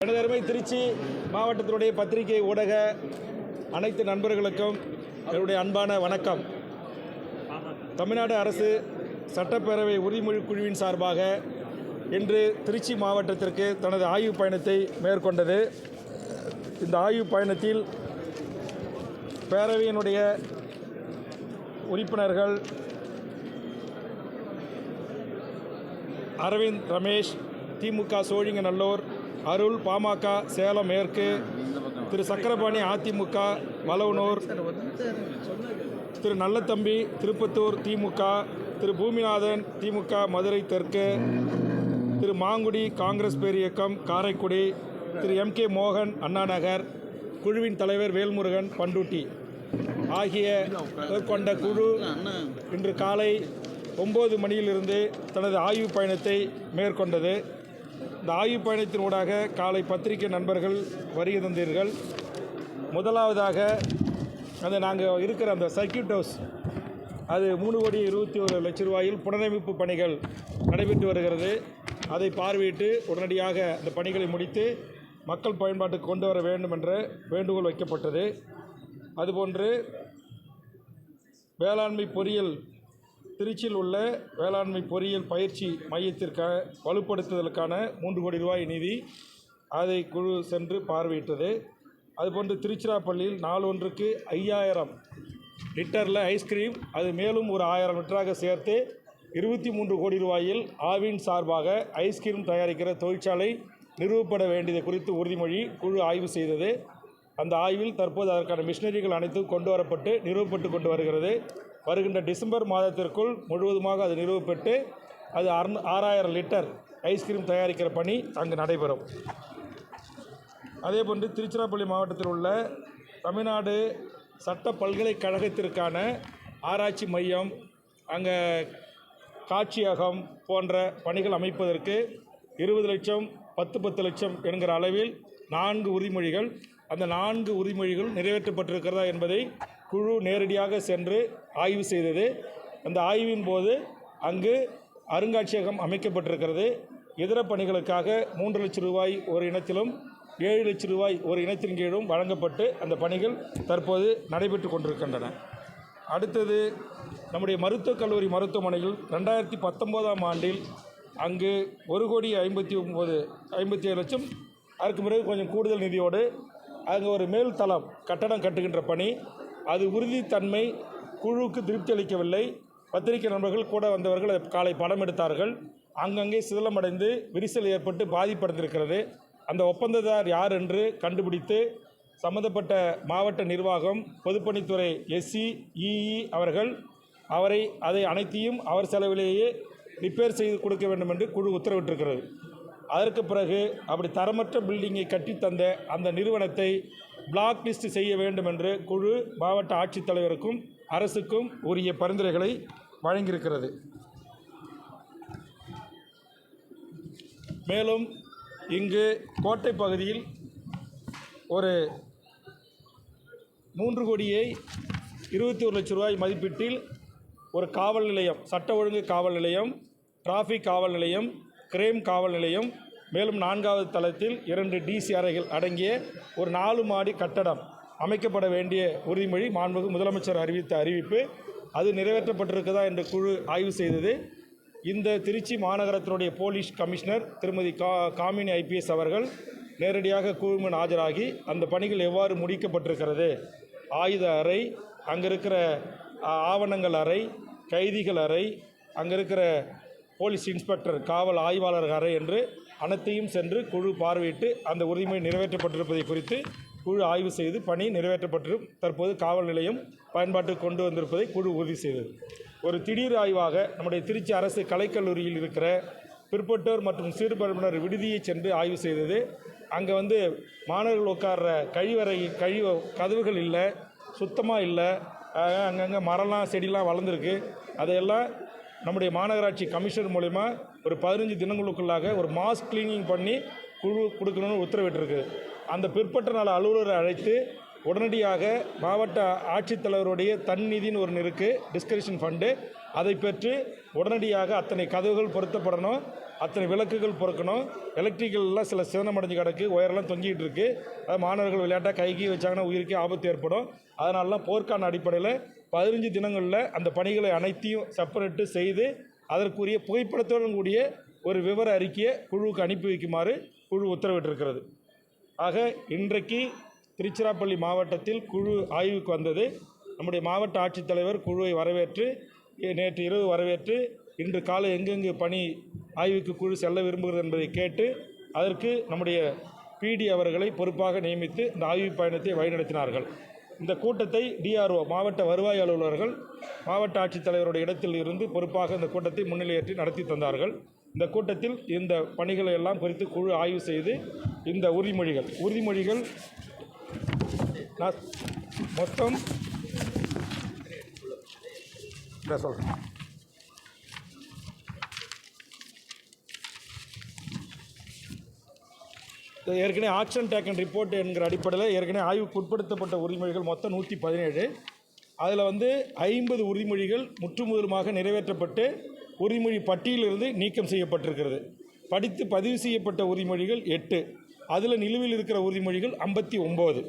எனதருமை திருச்சி மாவட்டத்தினுடைய பத்திரிகை ஊடக அனைத்து நண்பர்களுக்கும் என்னுடைய அன்பான வணக்கம். தமிழ்நாடு அரசு சட்டப்பேரவை உறுதிமொழி குழுவின் சார்பாக இன்று திருச்சி மாவட்டத்திற்கு தனது ஆய்வு பயணத்தை மேற்கொண்டது. இந்த ஆய்வு பயணத்தில் பேரவையினுடைய உறுப்பினர்கள் அரவிந்த் ரமேஷ் திமுக சோழிங்கநல்லூர், அருள் பாமக சேலம் மேற்கு, திரு சக்கரபாணி அதிமுக வளவனூர், திரு நல்லத்தம்பி திருப்பத்தூர் திமுக, திரு பூமிநாதன் திமுக மதுரை தெற்கு, திரு மாங்குடி காங்கிரஸ் பேரியக்கம் காரைக்குடி, திரு எம்.கே. மோகன் அண்ணாநகர், குழுவின் தலைவர் வேல்முருகன் பண்டூட்டி ஆகிய கொண்ட குழு இன்று காலை 9 மணியிலிருந்து தனது ஆய்வு பயணத்தை மேற்கொண்டது. இந்த ஆய்வு பயணத்தினூடாக காலை பத்திரிகை நண்பர்கள் வருகை தந்தீர்கள். முதலாவதாக அந்த நாங்கள் இருக்கிற அந்த சர்க்கியூட் ஹவுஸ், அது 3,21,00,000 ரூபாயில் புனரமைப்பு பணிகள் நடைபெற்று வருகிறது. அதை பார்வையிட்டு உடனடியாக அந்த பணிகளை முடித்து மக்கள் பயன்பாட்டுக்கு கொண்டு வர வேண்டும் என்ற வேண்டுகோள் வைக்கப்பட்டது. அதுபோன்று வேளாண்மை பொறியியல் திருச்சியில் உள்ள வேளாண்மை பொறியியல் பயிற்சி மையத்திற்கு வலுப்படுத்துதலுக்கான 3 கோடி ரூபாய் நிதி, அதை குழு சென்று பார்வையிட்டது. அதுபோன்று திருச்சிராப்பள்ளியில் நாள் ஒன்றுக்கு 5,000 லிட்டரில் ஐஸ்கிரீம், அது மேலும் ஒரு 1000 லிட்டராக சேர்த்து 23 கோடி ரூபாயில் ஆவின் சார்பாக ஐஸ்கிரீம் தயாரிக்கிற தொழிற்சாலை நிறுவப்பட வேண்டியது குறித்து உறுதிமொழி குழு ஆய்வு செய்தது. அந்த ஆய்வில் தற்போது அதற்கான மிஷினரிகள் அனைத்தும் கொண்டு வரப்பட்டு நிறுவப்பட்டு கொண்டு வருகிறது. வருகின்ற டிசம்பர் மாதத்திற்குள் முழுவதுமாக அது நிறுவப்பட்டு அது 6,000 லிட்டர் ஐஸ்கிரீம் தயாரிக்கிற பணி அங்கு நடைபெறும். அதேபோன்று திருச்சிராப்பள்ளி மாவட்டத்தில் உள்ள தமிழ்நாடு சட்ட பல்கலைக்கழகத்திற்கான ஆராய்ச்சி மையம், அங்கே காட்சியகம் போன்ற பணிகள் அமைப்பதற்கு 20 லட்சம் 10 லட்சம் என்கிற அளவில் 4 உறுதிமொழிகள், அந்த 4 உறுதிமொழிகள் நிறைவேற்றப்பட்டிருக்கிறதா என்பதை குழு நேரடியாக சென்று ஆய்வு செய்தது. அந்த ஆய்வின் போது அங்கு அருங்காட்சியகம் அமைக்கப்பட்டிருக்கிறது. இதர பணிகளுக்காக 3 லட்சம் ரூபாய் ஒரு இனத்திலும் 7 லட்சம் ரூபாய் ஒரு இனத்தின் கீழும் வழங்கப்பட்டு அந்த பணிகள் தற்போது நடைபெற்று கொண்டிருக்கின்றன. அடுத்தது நம்முடைய மருத்துவக் கல்லூரி மருத்துவமனையில் 2019ஆம் ஆண்டில் அங்கு 1,57 லட்சம், அதற்கு பிறகு கொஞ்சம் கூடுதல் நிதியோடு அங்கே ஒரு மேல்தளம் கட்டடம் கட்டுகின்ற பணி, அது உறுதித்தன்மை குழுவுக்கு திருப்தி அளிக்கவில்லை. பத்திரிகை நண்பர்கள் கூட வந்தவர்கள் காலை படம் எடுத்தார்கள். அங்கங்கே சிதிலமடைந்து விரிசல் ஏற்பட்டு பாதிப்படைந்திருக்கிறது. அந்த ஒப்பந்ததார் யார் என்று கண்டுபிடித்து சம்பந்தப்பட்ட மாவட்ட நிர்வாகம், பொதுப்பணித்துறை SC EE அவர்கள் அதை அனைத்தையும் அவர் செலவிலேயே ரிப்பேர் செய்து கொடுக்க வேண்டும் என்று குழு உத்தரவிட்டிருக்கிறது. அதற்கு பிறகு அப்படி தரமற்ற பில்டிங்கை கட்டித்தந்த அந்த நிறுவனத்தை பிளாக் லிஸ்ட் செய்ய வேண்டும் என்று குழு மாவட்ட ஆட்சித்தலைவருக்கும் அரசுக்கும் உரிய பரிந்துரைகளை வழங்கியிருக்கிறது. மேலும் இங்கு கோட்டை பகுதியில் ஒரு 3,21 லட்சம் ரூபாய் மதிப்பீட்டில் ஒரு காவல் நிலையம், சட்ட ஒழுங்கு காவல் நிலையம், டிராஃபிக் காவல் நிலையம், கிரைம் காவல் நிலையம், மேலும் 4வது தளத்தில் 2 DC அறைகள் அடங்கிய ஒரு 4 மாடி கட்டடம் அமைக்கப்பட வேண்டிய உறுதிமொழி மாண்புமிகு முதலமைச்சர் அறிவித்த அறிவிப்பு, அது நிறைவேற்றப்பட்டிருக்கிறதா என்று குழு ஆய்வு செய்தது. இந்த திருச்சி மாநகரத்தினுடைய போலீஸ் கமிஷனர் திருமதி காமினி IPS அவர்கள் நேரடியாக குழு முன் ஆஜராகி அந்த பணிகள் எவ்வாறு முடிக்கப்பட்டிருக்கிறது, ஆயுத அறை, அங்கே இருக்கிற ஆவணங்கள் அறை, கைதிகள் அறை, அங்கே இருக்கிற போலீஸ் இன்ஸ்பெக்டர் காவல் ஆய்வாளர் அறை என்று அனைத்தையும் சென்று குழு பார்வையிட்டு அந்த உறுதிமொழி நிறைவேற்றப்பட்டிருப்பதை குறித்து குழு ஆய்வு செய்து பணி நிறைவேற்றப்பட்டு தற்போது காவல் நிலையம் பயன்பாட்டுக்கு கொண்டு வந்திருப்பதை குழு உறுதி செய்தது. ஒரு திடீர் ஆய்வாக நம்முடைய திருச்சி அரசு கலைக்கல்லூரியில் இருக்கிற பிற்பட்டோர் மற்றும் சிறுபான்மையினர் விடுதியை சென்று ஆய்வு செய்தது. அங்கே மாணவர்கள் உட்கார்ற கதவுகள் இல்லை, சுத்தமாக இல்லை, அங்கங்கே மரம்லாம் செடிலாம் வளர்ந்துருக்கு. அதையெல்லாம் நம்முடைய மாநகராட்சி கமிஷனர் மூலமா ஒரு 15 தினங்களுக்குள்ளாக ஒரு மாஸ் கிளீனிங் பண்ணி குழு கொடுக்கணும்னு உத்தரவிட்டிருக்கு. அந்த பிற்பட்ட நாள் அலுவலரை அழைத்து உடனடியாக மாவட்ட ஆட்சித்தலைவருடைய தன்னிதின்னு ஒன்று இருக்குது, டிஸ்கரிஷன் ஃபண்டு, அதை பெற்று உடனடியாக அத்தனை கதவுகள் பொருத்தப்படணும். அத்தனை விளக்குகள் பொறுக்கணும். எலக்ட்ரிக்கல்லாம் சில சேதமடைஞ்சு கிடக்கு, ஒயரெல்லாம் தொங்கிட்டு இருக்குது. அது மாணவர்கள் விளையாட்டாக கைகி வச்சாங்கன்னா உயிருக்கே ஆபத்து ஏற்படும். அதனாலலாம் போர்க்கான அடிப்படையில் 15 தினங்களில் அந்த பணிகளை அனைத்தையும் செப்பரேட்டு செய்து அதற்குரிய புகைப்படத்துடன் கூடிய ஒரு விவர அறிக்கையை குழுவுக்கு அனுப்பி வைக்குமாறு குழு உத்தரவிட்டிருக்கிறது. ஆக இன்றைக்கு திருச்சிராப்பள்ளி மாவட்டத்தில் குழு ஆய்வுக்கு வந்தது. நம்முடைய மாவட்ட ஆட்சித்தலைவர் குழுவை வரவேற்று நேற்று இரவு வரவேற்று இன்று காலை எங்கெங்கு பணி ஆய்வுக்கு குழு செல்ல விரும்புகிறது என்பதை கேட்டு அதற்கு நம்முடைய பிடி அவர்களை பொறுப்பாக நியமித்து இந்த ஆய்வு பயணத்தை வழிநடத்தினார்கள். இந்த கூட்டத்தை டிஆர்ஓ மாவட்ட வருவாய் அலுவலர்கள் மாவட்ட ஆட்சித்தலைவருடைய இடத்தில் இருந்து பொறுப்பாக இந்த கூட்டத்தை முன்னிலையேற்றி நடத்தி தந்தார்கள். இந்த கூட்டத்தில் இந்த பணிகளை எல்லாம் குறித்து குழு ஆய்வு செய்து இந்த உறுதிமொழிகள் மொத்தம் சொல்கிறேன். ஏற்கனவே ஆக்ஷன் டேக்கன் ரிப்போர்ட் என்கிற அடிப்படையில் ஏற்கனவே ஆய்வுக்கு உட்படுத்தப்பட்ட உறுதிமொழிகள் மொத்தம் 117. அதில் 50 உறுதிமொழிகள் முற்றுமுதலுமாக நிறைவேற்றப்பட்டு உறுதிமொழி பட்டியலிருந்து நீக்கம் செய்யப்பட்டிருக்கிறது. படித்து பதிவு செய்யப்பட்ட உறுதிமொழிகள் 8. அதில் நிலுவையில் இருக்கிற உறுதிமொழிகள் 59.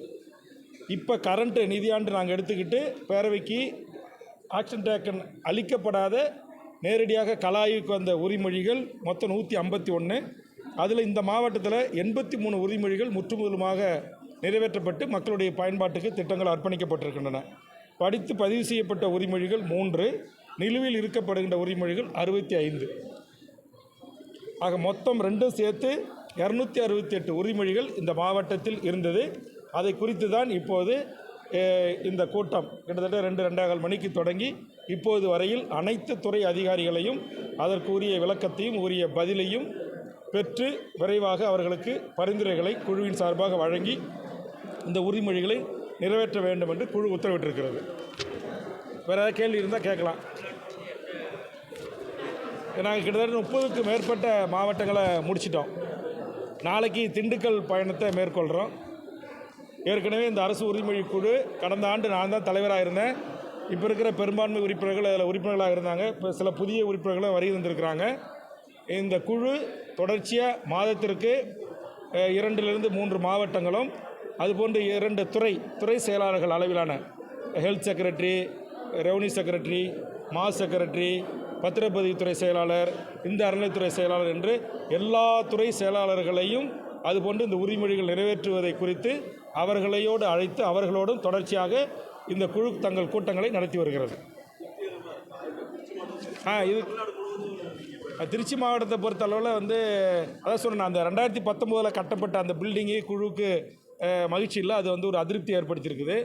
இப்போ கரண்ட் நிதியாண்டு நாங்கள் எடுத்துக்கிட்டு பேரவைக்கு ஆக்ஷன் டேக்கன் அளிக்கப்படாத நேரடியாக கலாய்வுக்கு வந்த உறுதிமொழிகள் மொத்தம் 151. அதில் இந்த மாவட்டத்தில் 83 உறுதிமொழிகள் முற்றுமுதலுமாக நிறைவேற்றப்பட்டு மக்களுடைய பயன்பாட்டுக்கு திட்டங்கள் அர்ப்பணிக்கப்பட்டிருக்கின்றன. படித்து பதிவு செய்யப்பட்ட உறுதிமொழிகள் 3, நிலுவையில் இருக்கப்படுகின்ற உறுதிமொழிகள் 65. ஆக மொத்தம் 2 சேர்த்து 268 உறுதிமொழிகள் இந்த மாவட்டத்தில் இருந்தது. அதை குறித்து தான் இப்போது இந்த கூட்டம் கிட்டத்தட்ட 2-2.25 மணிக்கு தொடங்கி இப்போது வரையில் அனைத்து துறை அதிகாரிகளையும் அதற்குரிய விளக்கத்தையும் உரிய பதிலையும் பெற்று விரைவாக அவர்களுக்கு பரிந்துரைகளை குழுவின் சார்பாக வழங்கி இந்த உறுதிமொழிகளை நிறைவேற்ற வேண்டும் என்று குழு உத்தரவிட்டிருக்கிறது. வேறு ஏதாவது கேள்வி இருந்தால் கேட்கலாம். நாங்கள் கிட்டத்தட்ட 30க்கும் மேற்பட்ட மாவட்டங்களை முடிச்சிட்டோம். நாளைக்கு திண்டுக்கல் பயணத்தை மேற்கொள்கிறோம். ஏற்கனவே இந்த அரசு உறுதிமொழி குழு கடந்த ஆண்டு நான் தான் தலைவராக இருந்தேன். இப்போ இருக்கிற பெரும்பான்மை உறுப்பினர்கள் அதில் உறுப்பினர்களாக இருந்தாங்க. இப்போ சில புதிய உறுப்பினர்களும் வருகை வந்திருக்கிறாங்க. இந்த குழு தொடர்ச்சியாக மாதத்திற்கு 2-3 மாவட்டங்களும் அதுபோன்று 2 துறை செயலாளர்கள் அளவிலான health secretary, revenue secretary, mass secretary, பத்திரப்பதிவுத்துறை செயலாளர், இந்த அறநிலைத்துறை செயலாளர் என்று எல்லா துறை செயலாளர்களையும் அதுபோன்று இந்த உறுதிமொழிகள் நிறைவேற்றுவதை குறித்து அவர்களையோடு அழைத்து அவர்களோடும் தொடர்ச்சியாக இந்த குழு தங்கள் கூட்டங்களை நடத்தி வருகிறது. இது திருச்சி மாவட்டத்தை பொறுத்தளவில் அதான் சொன்னேன், அந்த 2019 கட்டப்பட்ட அந்த பில்டிங்கு குழுவுக்கு மகிழ்ச்சி இல்லை. அது ஒரு அதிருப்தி ஏற்படுத்தியிருக்குது.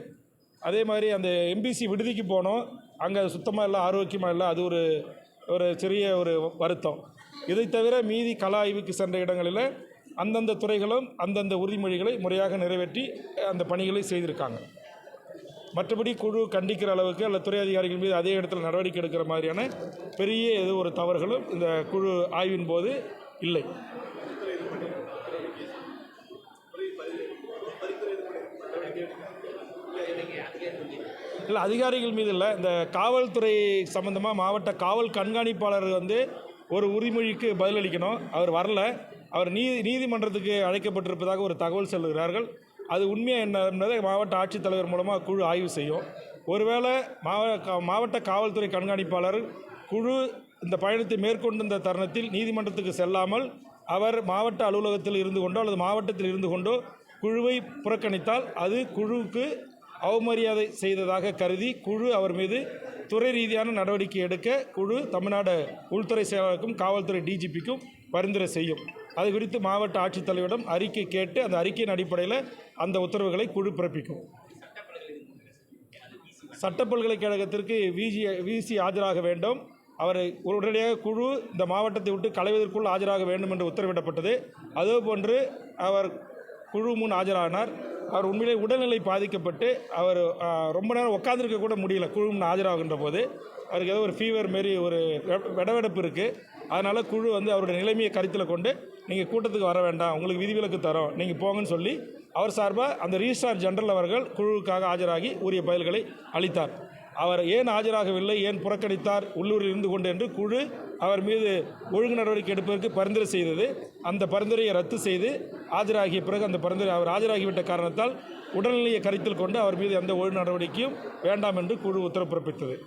அதே மாதிரி அந்த எம்பிசி விடுதிக்கு போனோம், அங்கே சுத்தமாக இல்லை, ஆரோக்கியமாக இல்லை. அது ஒரு சிறிய வருத்தம். இதை தவிர மீதி கலா ஆய்வுக்கு சென்ற இடங்களில் அந்தந்த துறைகளும் அந்தந்த உறுதிமொழிகளை முறையாக நிறைவேற்றி அந்த பணிகளை செய்திருக்காங்க. மற்றபடி குழு கண்டிக்கிற அளவுக்கு அல்ல துறை அதிகாரிகள் மீது அதே இடத்துல நடவடிக்கை எடுக்கிற மாதிரியான பெரிய ஒரு தவறுகளும் இந்த குழு ஆய்வின் போது இல்லை. இல்லை, அதிகாரிகள் மீது இல்லை. இந்த காவல்துறை சம்பந்தமாக மாவட்ட காவல் கண்காணிப்பாளர் ஒரு உறுதிமொழிக்கு பதிலளிக்கணும். அவர் வரல. அவர் நீதிமன்றத்துக்கு அழைக்கப்பட்டிருப்பதாக ஒரு தகவல் சொல்லுகிறார்கள். அது உண்மையாக என்ன என்பதை மாவட்ட ஆட்சித்தலைவர் மூலமாக குழு ஆய்வு செய்யும். ஒருவேளை மாவட்ட காவல்துறை கண்காணிப்பாளர் குழு இந்த பயணத்தை மேற்கொண்டிருந்த தருணத்தில் நீதிமன்றத்துக்கு செல்லாமல் அவர் மாவட்ட அலுவலகத்தில் இருந்து கொண்டோ அல்லது மாவட்டத்தில் இருந்து கொண்டோ குழுவை புறக்கணித்தால் அது குழுவுக்கு அவமரியாதை செய்ததாக கருதி குழு அவர் மீது துறை ரீதியான நடவடிக்கை எடுக்க குழு தமிழ்நாடு உள்துறை செயலாளருக்கும் காவல்துறை டிஜிபிக்கும் பரிந்துரை செய்யும். அது குறித்து மாவட்ட ஆட்சித்தலைவரிடம் அறிக்கை கேட்டு அந்த அறிக்கையின் அடிப்படையில் அந்த உத்தரவுகளை குழு பிறப்பிக்கும். சட்ட பல்கலைக்கழகத்திற்கு விசி ஆஜராக வேண்டும். அவரை உடனடியாக குழு இந்த மாவட்டத்தை விட்டு களைவதற்குள் ஆஜராக வேண்டும் என்று உத்தரவிடப்பட்டது. அதேபோன்று அவர் குழு முன் ஆஜரானார். அவர் உண்மையிலே உடல்நிலை பாதிக்கப்பட்டு அவர் ரொம்ப நேரம் உட்காந்துருக்க கூட முடியல. குழு முன் ஆஜராகின்ற போது அவருக்கு ஏதோ ஒரு ஃபீவர் மாரி ஒரு விடவெடப்பு இருக்குது. அதனால் குழு அவருடைய நிலைமையை கருத்தில் கொண்டு நீங்கள் கூட்டத்துக்கு வர வேண்டாம், உங்களுக்கு விதிவிலக்கு தரோம், நீங்கள் போங்கன்னு சொல்லி அவர் சார்பாக அந்த ரிஜிஸ்ட்ரார் ஜெனரல் அவர்கள் குழுவுக்காக ஆஜராகி உரிய பதில்களை அளித்தார். அவர் ஏன் ஆஜராகவில்லை, ஏன் புறக்கணித்தார் உள்ளூரில் இருந்து கொண்டு என்று குழு அவர் மீது ஒழுங்கு நடவடிக்கை எடுப்பதற்கு பரிந்துரை செய்தது. அந்த பரிந்துரையை ரத்து செய்து ஆஜராகிய பிறகு அந்த பரிந்துரை அவர் ஆஜராகிவிட்ட காரணத்தால் உடல்நிலையை கருத்தில் கொண்டு அவர் மீது எந்த ஒழுங்கு நடவடிக்கையும் வேண்டாம் என்று குழு உத்தரவு பிறப்பித்தது.